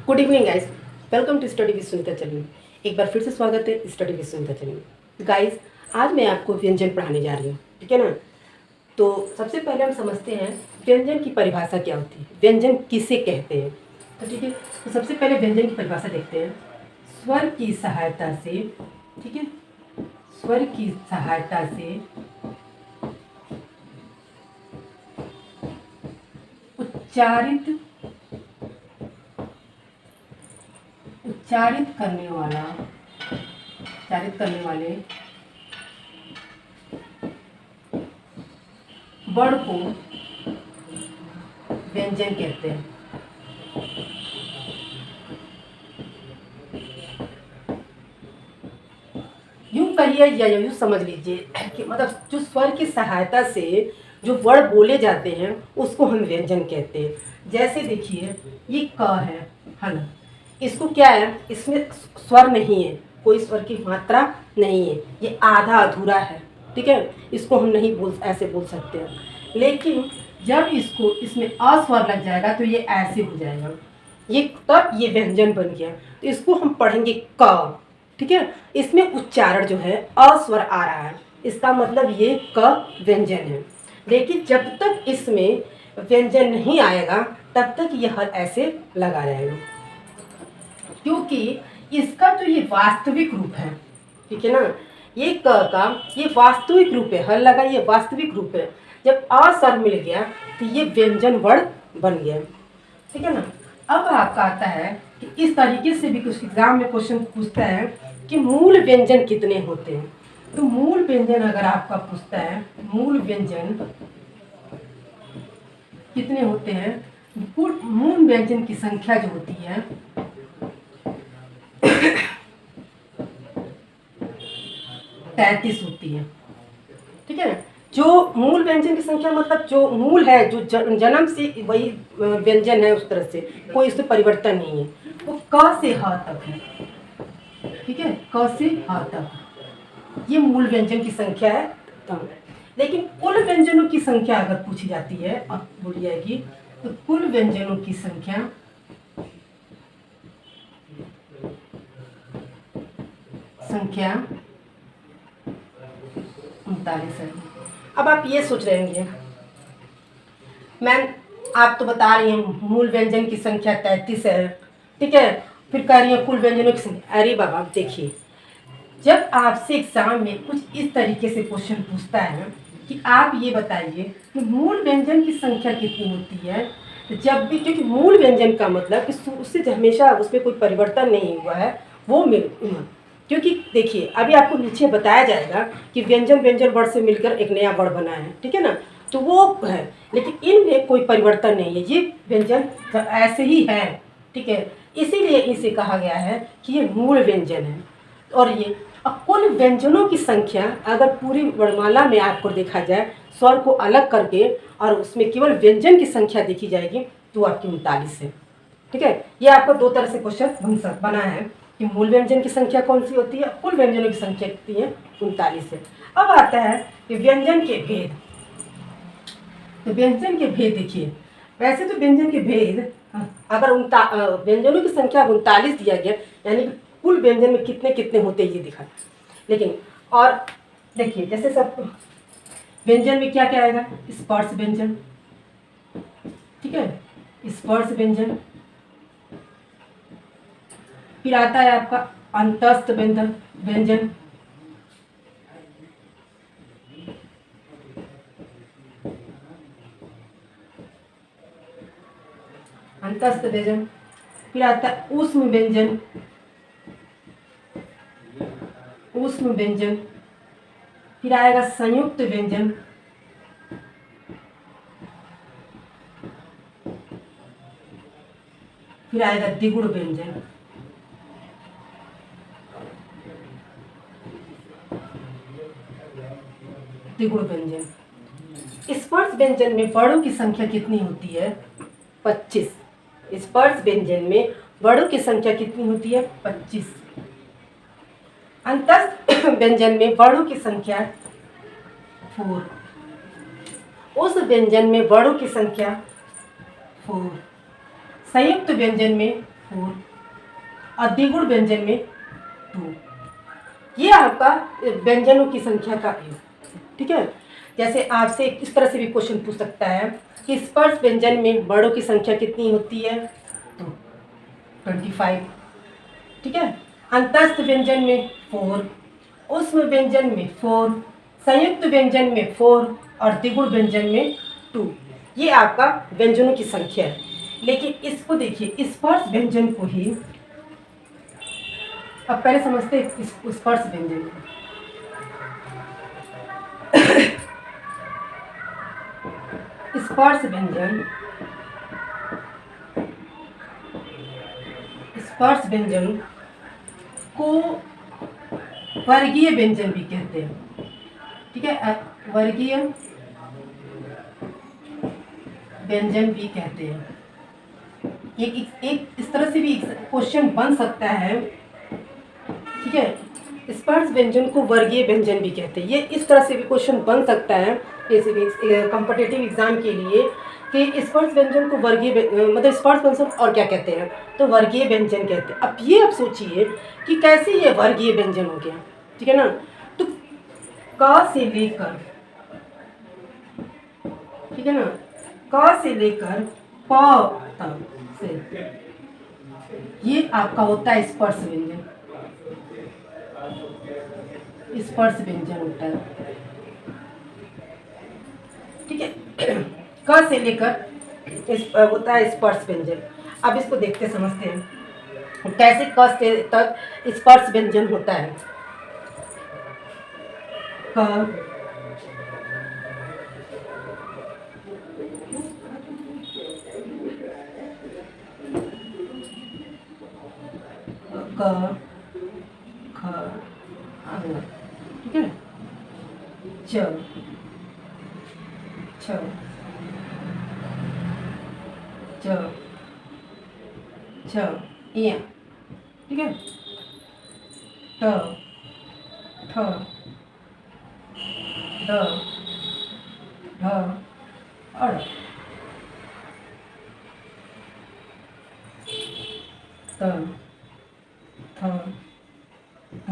Good evening guys. Welcome to study with Sunita चलिए। एक बार फिर से स्वागत है स्टडी विद सुनीता चलिए। गाइस, आज मैं आपको व्यंजन पढ़ाने जा रही हूँ, ठीक है ना। तो सबसे पहले हम समझते हैं व्यंजन की परिभाषा क्या होती है, व्यंजन किसे कहते हैं। तो ठीक है, तो सबसे पहले व्यंजन की परिभाषा देखते हैं। स्वर की सहायता से, ठीक है, स्वर की सहायता से उच्चारित उच्चारित करने वाला उच्चारित करने वाले वर्ण को व्यंजन कहते हैं। यूं कहिए या यूं समझ लीजिए कि मतलब जो स्वर की सहायता से जो वर्ण बोले जाते हैं उसको हम व्यंजन कहते हैं। जैसे देखिए, ये क है ना, इसको क्या है, इसमें स्वर नहीं है, कोई स्वर की मात्रा नहीं है, ये आधा अधूरा है, ठीक है। इसको हम नहीं बोल ऐसे बोल सकते हैं। लेकिन जब इसमें अस्वर लग जाएगा तो ये ऐसे हो जाएगा, ये तब ये व्यंजन बन गया। तो इसको हम पढ़ेंगे क, ठीक है। इसमें उच्चारण जो है अस्वर आ रहा है, इसका मतलब ये क व्यंजन है। लेकिन जब तक इसमें व्यंजन नहीं आएगा तब तक यह ऐसे लगा रहेगा, क्योंकि इसका तो ये वास्तविक रूप है, ठीक है ना। ये क का ये वास्तविक रूप है, हल लगा, ये वास्तविक रूप है। जब अस्वर मिल गया तो ये व्यंजन वर्ण बन गया, ठीक है ना। अब आपका आता है कि इस तरीके से भी कुछ एग्जाम में क्वेश्चन पूछता है कि मूल व्यंजन कितने होते हैं। तो मूल व्यंजन अगर आपका पूछता है मूल व्यंजन कितने होते हैं, मूल व्यंजन की संख्या जो होती है 33 होती है, ठीक है। जो मूल व्यंजन की संख्या मतलब जो मूल है, जो जन्म से वही व्यंजन है, उस तरह से कोई इसमें परिवर्तन नहीं है, वो क से ह तक है, ठीक है। क से ह तक ये मूल व्यंजन की संख्या है। लेकिन कुल व्यंजनों की संख्या अगर पूछी जाती है और बोली जाएगी तो कुल व्यंजनों की संख्या संख्या 39 है। अब आप ये सोच रहे होंगे, मैम आप तो बता रही हैं मूल व्यंजन की संख्या 33 है, ठीक है, फिर कह रही हैं कुल व्यंजनों की संख्या। अरे बाबा देखिए, जब आपसे एग्जाम में कुछ इस तरीके से क्वेश्चन पूछता है कि आप ये बताइए कि मूल व्यंजन की संख्या कितनी होती है, तो जब भी, क्योंकि मूल व्यंजन का मतलब कि उससे हमेशा उसमें कोई परिवर्तन नहीं हुआ है, वो क्योंकि देखिए अभी आपको नीचे बताया जाएगा कि व्यंजन व्यंजन वर्ण से मिलकर एक नया वर्ण बना है, ठीक है ना। तो वो है, लेकिन इनमें कोई परिवर्तन नहीं है, ये व्यंजन ऐसे ही है, ठीक है। इसीलिए इसे कहा गया है कि ये मूल व्यंजन है। और ये कुल व्यंजनों की संख्या अगर पूरी वर्णमाला में आपको देखा जाए स्वर को अलग करके और उसमें केवल व्यंजन की संख्या देखी जाएगी तो आपकी 39 है, ठीक है। ये आपको दो तरह से क्वेश्चन बना है कि मूल व्यंजन की संख्या कौन सी होती है, कुल व्यंजनों की संख्या कितनी है, 39 है। अब आता है कि व्यंजन के भेद। तो व्यंजन के भेद देखिए, वैसे तो व्यंजन के भेद अगर व्यंजनों की संख्या 39 दिया गया, यानी कि कुल व्यंजन में कितने कितने होते ये दिखा। लेकिन और देखिए, जैसे सब व्यंजन में क्या क्या आएगा, स्पर्श व्यंजन, ठीक है, स्पर्श व्यंजन। फिर आता है आपका अंतस्थ व्यंजन व्यंजन, अंतस्थ व्यंजन। फिर आता है ऊष्म व्यंजन, ऊष्म व्यंजन। फिर आएगा संयुक्त व्यंजन, फिर आएगा द्विगुण व्यंजन। द्विगुण व्यंजन। स्पर्श व्यंजन में वर्णों की संख्या कितनी होती है, 25। स्पर्श व्यंजन में वर्णों की संख्या कितनी होती है, 25। अंतस्थ व्यंजन में वर्णों की संख्या 4। उस व्यंजन में वर्णों की संख्या 4। संयुक्त व्यंजन में 4 और द्विगुण व्यंजन में 2। ये आपका व्यंजनों की संख्या का योग, ठीक है। जैसे आपसे इस तरह से भी क्वेश्चन पूछ सकता है कि स्पर्श व्यंजन में वर्णों की संख्या कितनी होती है, तो 25, ठीक है। अंतस्थ व्यंजन में 4, ऊष्म व्यंजन में 4, संयुक्त व्यंजन में 4 और द्विगुण व्यंजन में 2। ये आपका व्यंजनों की संख्या है। लेकिन इसको देखिए स्पर्श व्यंजन को ही, अब पहले समझते हैं स्पर्श व्यंजन को। स्पर्श व्यंजन, स्पर्श व्यंजन को वर्गीय व्यंजन भी कहते हैं, ठीक है। वर्गीय व्यंजन भी कहते हैं। एक इस तरह से भी क्वेश्चन बन सकता है, ठीक है। स्पर्श व्यंजन को वर्गीय व्यंजन भी कहते हैं। ये इस तरह से भी क्वेश्चन बन सकता है कॉम्पिटिटिव एग्जाम के लिए कि स्पर्श व्यंजन को वर्गीय मतलब स्पर्श व्यंजन और क्या कहते हैं, तो वर्गीय व्यंजन कहते हैं। अब ये आप सोचिए कि कैसे ये वर्गीय व्यंजन हो गया, ठीक है ना। तो क से लेकर, ठीक है ना, क से लेकर प तक से ये आपका होता है स्पर्श व्यंजन, स्पर्श व्यंजन होता है, ठीक है। क से लेकर होता है स्पर्श व्यंजन। अब इसको देखते समझते हैं कैसे क से तक स्पर्श व्यंजन होता है। क, क, ख, अंग, ठीक है। च, छ, च, छ, इया, ठीक है। ट, ठ, ड, ढ, अड़, त, थ, ध,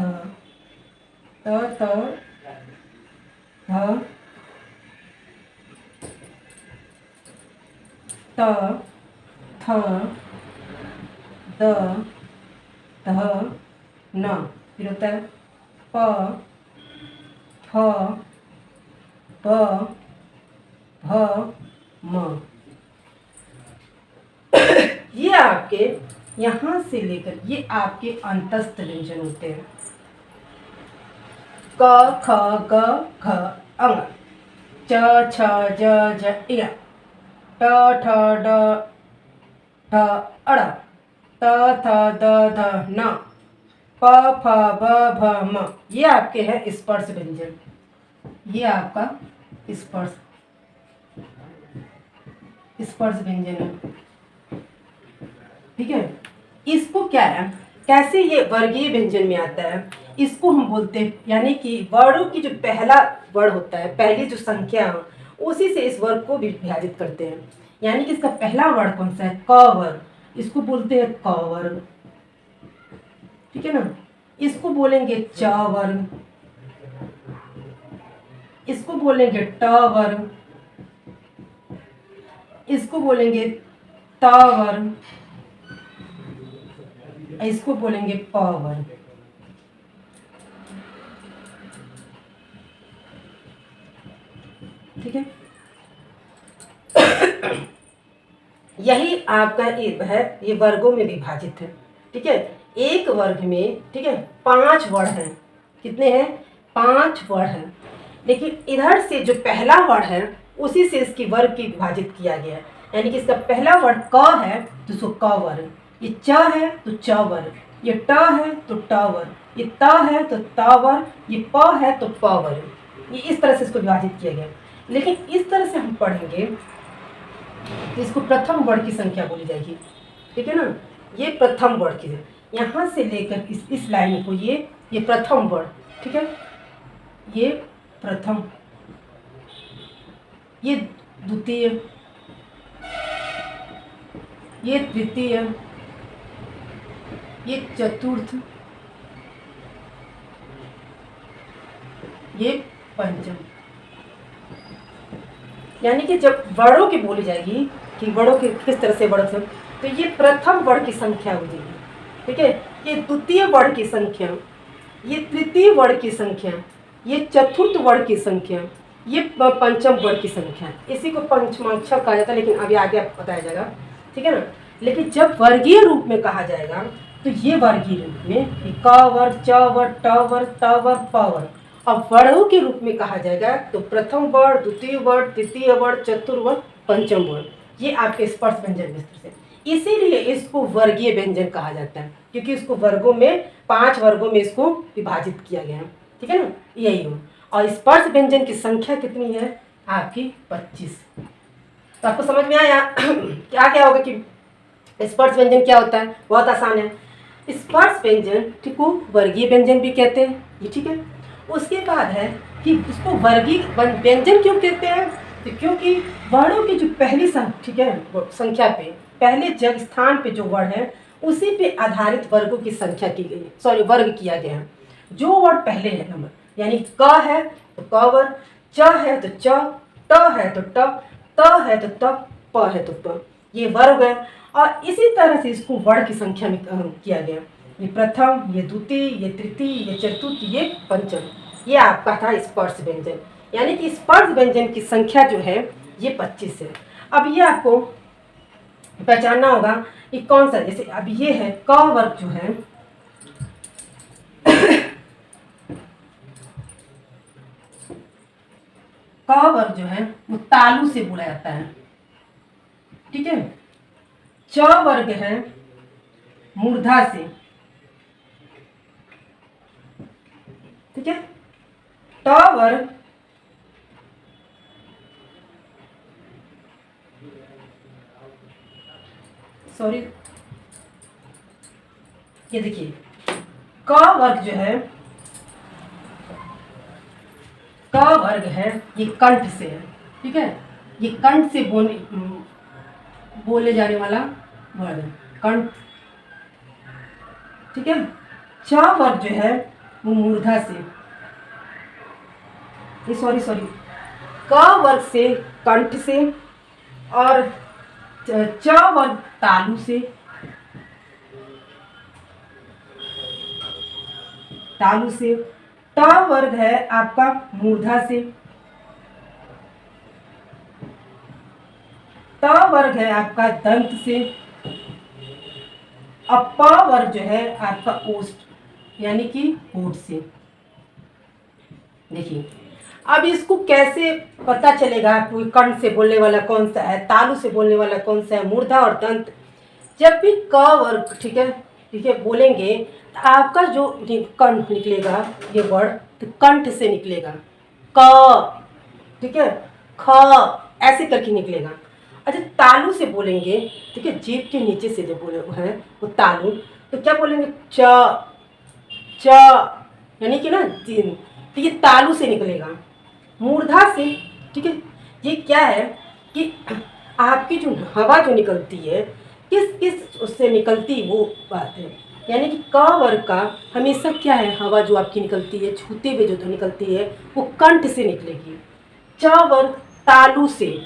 त, ध, त, थ, द, ध, न, फिर होता है प, फ, ब, भ, म। ये आपके यहाँ से लेकर ये आपके अंतस्थ व्यंजन होते हैं। क, ख, ग, घ, अंग, च, छ, ज, झ, इया, ट, ठ, ड, ढ, अड़, त, थ, द, ध, न, प, फ, ब, भ, म। ये आपके हैं स्पर्श व्यंजन। ये आपका स्पर्श व्यंजन है, ठीक है। इसको क्या है, कैसे ये वर्गीय व्यंजन में आता है, इसको हम बोलते हैं, यानी कि वर्णों की जो पहला वर्ण होता है, पहली जो संख्या है, उसी से इस वर्ग को विभाजित करते हैं। यानी कि इसका पहला वर्ण कौन सा है, क वर्ग, इसको बोलते हैं क वर्ग, ठीक है ना। इसको बोलेंगे च वर्ग, इसको बोलेंगे ट वर्ग, इसको बोलेंगे त वर्ग, इसको बोलेंगे प वर्ग, ठीक है। यही आपका है, ये वर्गों में विभाजित है, ठीक है। एक वर्ग में, ठीक है, 5 वर्ण हैं। कितने हैं, 5 वर्ण हैं। लेकिन इधर से जो पहला वर्ण है उसी से इसकी वर्ग की विभाजित किया गया है। यानी कि इसका पहला वर्ण क है तो इसको क वर्ग, ये च है तो च वर्ग, ये ट है तो ट वर्ग, ये त है तो त वर्ग, ये प है तो प वर्ग। ये इस तरह से इसको विभाजित किया गया। लेकिन इस तरह से हम पढ़ेंगे तो इसको प्रथम वर्ण की संख्या बोली जाएगी, ठीक है ना। ये प्रथम वर्ण की, यहाँ से लेकर इस लाइन को ये प्रथम वर्ण, ठीक है। ये प्रथम, ये द्वितीय, ये तृतीय, ये चतुर्थ, ये पंचम। यानी कि जब वर्णों की बोली जाएगी कि वर्णों की किस तरह से वर्ण, तो ये प्रथम वर्ण की संख्या हो जाएगी, ठीक है। ये द्वितीय वर्ण की संख्या, ये तृतीय वर्ण की संख्या, ये चतुर्थ वर्ण की संख्या, ये पंचम वर्ण की संख्या। इसी को पंचमाक्षर कहा जाता है, लेकिन अभी आगे आपको बताया जाएगा, ठीक है ना। लेकिन जब वर्गीय रूप में कहा जाएगा तो ये वर्गीय रूप में क वर्ग, च वर्ग, ट वर्ग, त वर्ग, प वर्ग। अब वर्णों के रूप में कहा जाएगा तो प्रथम वर्ण, द्वितीय वर्ण, तृतीय वर्ण, चतुर्वर्ण, पंचम वर्ण, ये आपके स्पर्श व्यंजन विस्तार से। इसीलिए इसको वर्गीय व्यंजन कहा जाता है, क्योंकि इसको वर्गों में 5 वर्गों में इसको विभाजित किया गया है, ठीक है ना, यही हो। और स्पर्श व्यंजन की संख्या कितनी है आपकी 25। तो आपको समझ में आया क्या क्या होगा कि स्पर्श व्यंजन क्या होता है। बहुत आसान है। स्पर्श व्यंजन को वर्गीय व्यंजन भी कहते हैं, ये ठीक है। उसके बाद है कि इसको वर्गीय व्यंजन क्यों कहते हैं, तो क्योंकि वर्णों की जो पहली ठीक है संख्या पे, पहले जग स्थान पे जो वर्ण है उसी पे आधारित वर्गों की संख्या की गई है, सॉरी वर्ग किया गया है। जो वर्ण पहले है नंबर, यानी क है तो क वर्ग, च है तो च, ट है तो ट, त है तो त, प है तो प, ये वर्ग है। और इसी तरह से इसको वर्ण की संख्या में किया गया। ये प्रथम, ये द्वितीय, ये तृतीय, ये चतुर्थ, ये पंचम, ये आपका था स्पर्श व्यंजन। यानी कि स्पर्श व्यंजन की संख्या जो है ये 25 है। अब ये आपको पहचानना होगा कि कौन सा, जैसे अब ये है क वर्ग जो है क वर्ग जो है वो तालु से बोला जाता है, ठीक है। च वर्ग है मूर्धा से, ठीक है। ट वर्ग सॉरी, ये देखिए क वर्ग जो है, क वर्ग है ये कंठ से है, ठीक है। ये कंठ से बोले जाने वाला वर्ग है, कंठ, ठीक है। च वर्ग जो है वो मूर्धा से, ये सॉरी क वर्ग से कंठ से, और च वर्ग तालु से, तालु से। ट वर्ग है आपका मूर्धा से, त वर्ग है आपका दंत से, और प वर्ग जो है आपका ओष्ठ यानी कि होठ से। देखिए अब इसको कैसे पता चलेगा आपको कंठ से बोलने वाला कौन सा है, तालु से बोलने वाला कौन सा है, मूर्धा और दंत। जब भी क वर्ग, ठीक है बोलेंगे तो आपका जो कंठ निकलेगा ये वर्ड तो कंठ से निकलेगा, क, ठीक है, ख, ऐसे करके निकलेगा। अच्छा तालु से बोलेंगे, ठीक है, जीभ के नीचे से जो बोले है वो तालु, तो क्या बोलेंगे च, च, यानी कि ना तो ये तालु से निकलेगा, मूर्धा से, ठीक है। ये क्या है कि आपकी जो हवा जो निकलती है किस किस उससे निकलती वो बात है। यानी कि क वर्ग का हमेशा क्या है, हवा जो आपकी निकलती है छूते हुए जो निकलती है वो कंठ से निकलेगी। च वर्ग तालु से,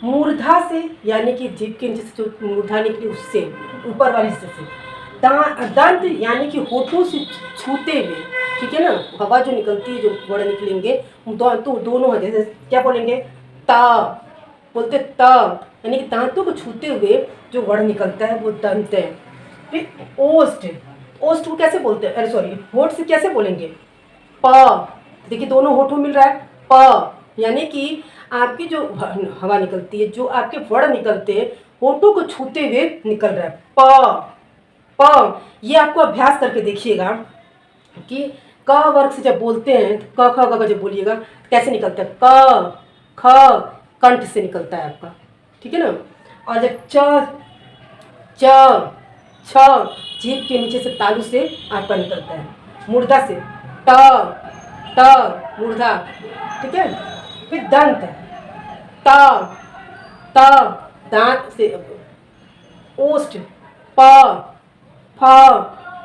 मूर्धा से यानी कि जीभ के नीचे से जो मूर्धा निकली उससे, ऊपर वाले हिस्से से। दंत यानी कि होठों से छूते हुए, ठीक है ना, हवा जो निकलती है जो वर्ण निकलेंगे तो दोनों है, जैसे क्या बोलेंगे ता, बोलते त, यानी कि दांतों को छूते हुए जो वर्ण निकलता है वो दंत है। फिर ओष्ठ, ओष्ठ को कैसे बोलते हैं, अरे सॉरी होठ से कैसे बोलेंगे प, देखिए दोनों होठों मिल रहा है प, यानी कि आपकी जो हवा निकलती है, जो आपके वर्ण निकलते हैं होठों को छूते हुए निकल रहा है प, प। ये आपको अभ्यास करके देखिएगा कि क वर्ग से जब बोलते हैं क ख ग जब बोलिएगा कैसे निकलता है, क ख कंठ से निकलता है आपका, ठीक है ना। और जब च, च, छ जीभ के नीचे से तालु से आपका निकलता है, मूर्धा से ट, ट मूर्धा, ठीक है। फिर दंत त, त दांत से, ओष्ठ प, फ,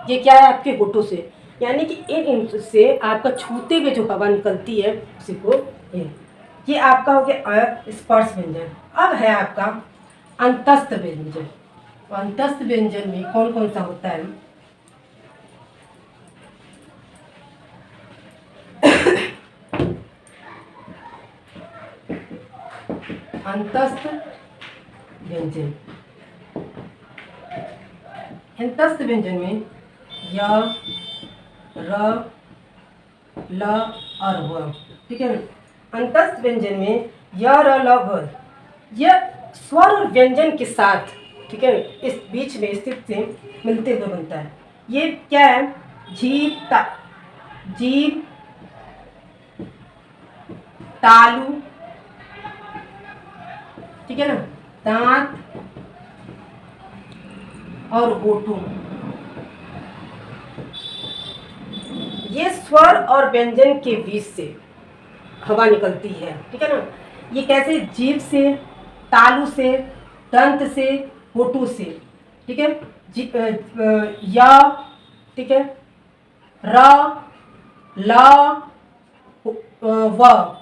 ये क्या है आपके होठों से, यानी कि इन से आपका छूते हुए जो हवा निकलती है उसी को ये आपका हो गया स्पर्श व्यंजन। अब है आपका अंतस्थ व्यंजन। अंतस्थ व्यंजन में कौन कौन सा होता है? अंतस्थ व्यंजन, अंतस्थ व्यंजन में य, र, ल और व, ठीक है। अंतस्थ व्यंजन में य, र, ल, व यह स्वर और व्यंजन के साथ, ठीक है, इस बीच में स्थित से मिलते हुए बनता है। ये क्या है? जीभ, जीभ, तालु, ठीक है ना, दांत और होठों, ये स्वर और व्यंजन के बीच से हवा निकलती है, ठीक है ना। ये कैसे? जीभ से, तालु से, दंत से, होठों से, ठीक है। या, ठीक है, र, ल, व,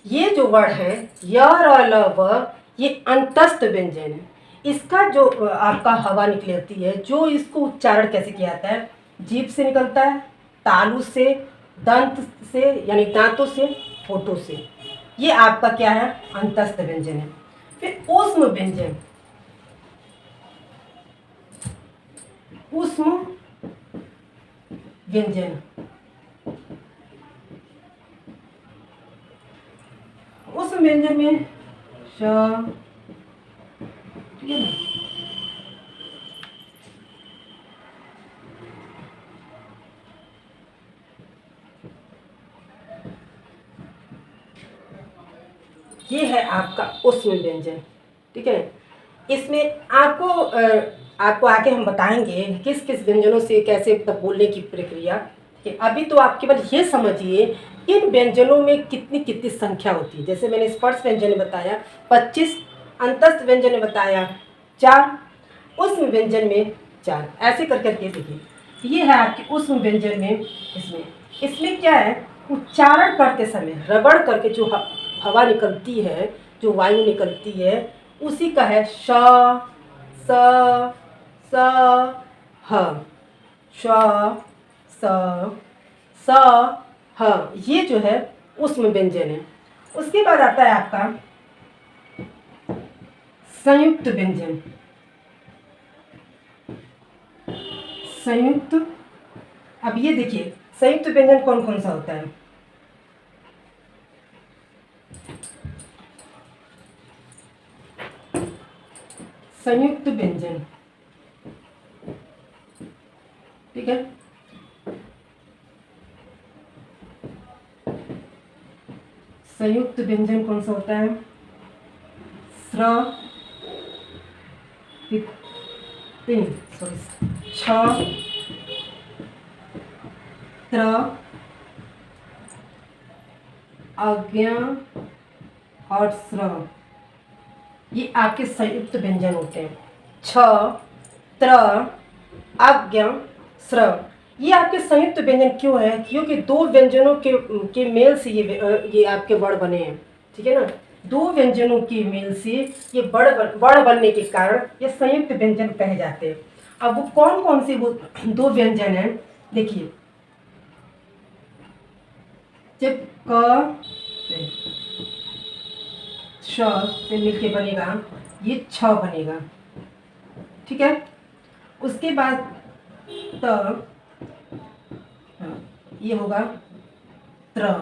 ये जो वर्ड है य, र, ल, व, ये अंतस्थ व्यंजन है। इसका जो आपका हवा निकलती है, जो इसको उच्चारण कैसे किया जाता है? जीभ से निकलता है, तालु से, दंत से यानी दांतों से, होठों से। ये आपका क्या है? अंतस्थ व्यंजन है। फिर ऊष्म व्यंजन, ऊष्म व्यंजन, ऊष्म व्यंजन में श, ठीक है ना, ये है आपका ऊष्म व्यंजन, ठीक है। इसमें आपको आगे हम बताएंगे किस किस व्यंजनों से कैसे मतलब बोलने की प्रक्रिया, ठीक है। अभी तो आप केवल ये समझिए इन व्यंजनों में कितनी कितनी संख्या होती है। जैसे मैंने स्पर्श व्यंजन ने बताया 25, अंतस्थ व्यंजन ने बताया 4, ऊष्म व्यंजन में 4, ऐसे कर करके देखिए। ये है आपके ऊष्म व्यंजन में। इसमें क्या है? उच्चारण करते समय रगड़ करके जो हवा निकलती है, जो वायु निकलती है, उसी का है श, स, स, ह, श, स, स, ह, ये जो है ऊष्म व्यंजन है। उसके बाद आता है आपका संयुक्त व्यंजन। संयुक्त, अब ये देखिए संयुक्त व्यंजन कौन कौन सा होता है? संयुक्त व्यंजन, ठीक है। संयुक्त व्यंजन कौन सा होता है? स्र, छ, त्र, अज्ञ और स्र, ये आपके संयुक्त व्यंजन होते हैं। छ, त्र, अज्ञ, स्र, ये आपके संयुक्त व्यंजन क्यों है? क्योंकि दो व्यंजनों के मेल से ये आपके वर्ण बने हैं, ठीक है ना। दो व्यंजनों के मेल से ये वर्ण बनने के कारण ये संयुक्त व्यंजन कहे जाते हैं। अब वो कौन कौन से वो दो व्यंजन हैं? देखिए, जब क श से मिलके बनेगा ये छ बनेगा, ठीक है। उसके बाद त, ये होगा त्र,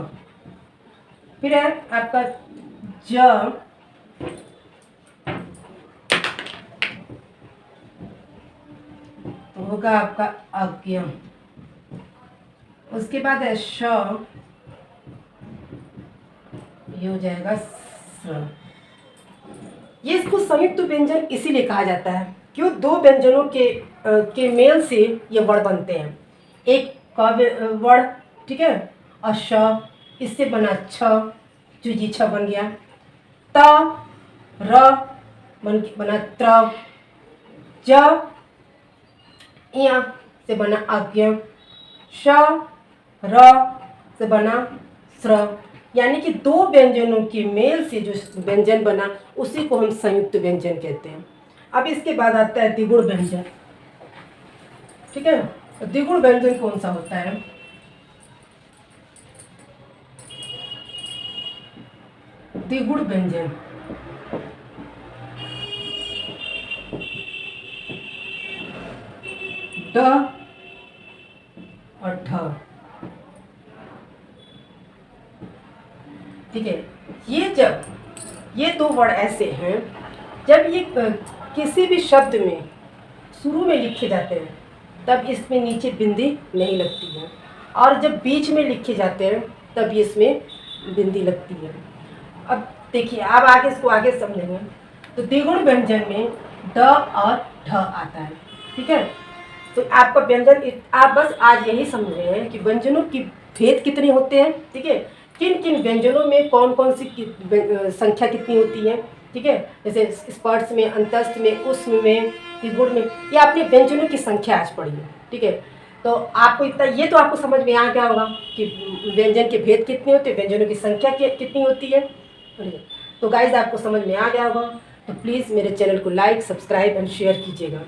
फिर है आपका ज, तो होगा आपका अज्ञ। उसके बाद है श, ये हो जाएगा स्र। ये इसको संयुक्त व्यंजन इसीलिए कहा जाता है क्यों दो व्यंजनों के मेल से ये वर्ण बनते हैं। एक का वर्ण, ठीक है, और श, इससे बना छ, जो ये छ बन गया। त, र, बना त्र, ज, या से बना अज्ञ, श र से बना स्र, यानी कि दो व्यंजनों के मेल से जो व्यंजन बना उसी को हम संयुक्त व्यंजन कहते हैं। अब इसके बाद आता है द्विगुण व्यंजन। ठीक है, द्विगुण व्यंजन कौन सा होता है? द्विगुण व्यंजन ड और ढ। ठीक है, ये दो वर्ड ऐसे हैं जब ये किसी भी शब्द में शुरू में लिखे जाते हैं तब इसमें नीचे बिंदी नहीं लगती है, और जब बीच में लिखे जाते हैं तब इसमें बिंदी लगती है। अब देखिए, आप आगे इसको आगे समझेंगे। तो द्विगुण व्यंजन में ड और ढ आता है। ठीक है, तो आपका व्यंजन आप बस आज यही समझ रहे हैं कि व्यंजनों की भेद कितने होते हैं। ठीक है, किन किन व्यंजनों में कौन कौन सी संख्या कितनी होती है। ठीक है, जैसे स्पर्श में, अंतस्थ में, उष्म में, त्रिगुण में, ये आपने व्यंजनों की संख्या आज पढ़ी है। ठीक है, तो आपको इतना ये तो आपको समझ में आ गया होगा कि व्यंजन के भेद कितने होते हैं, व्यंजनों की संख्या कितनी होती है। तो गाइज आपको समझ में आ गया होगा, तो प्लीज़ मेरे चैनल को लाइक, सब्सक्राइब एंड शेयर कीजिएगा।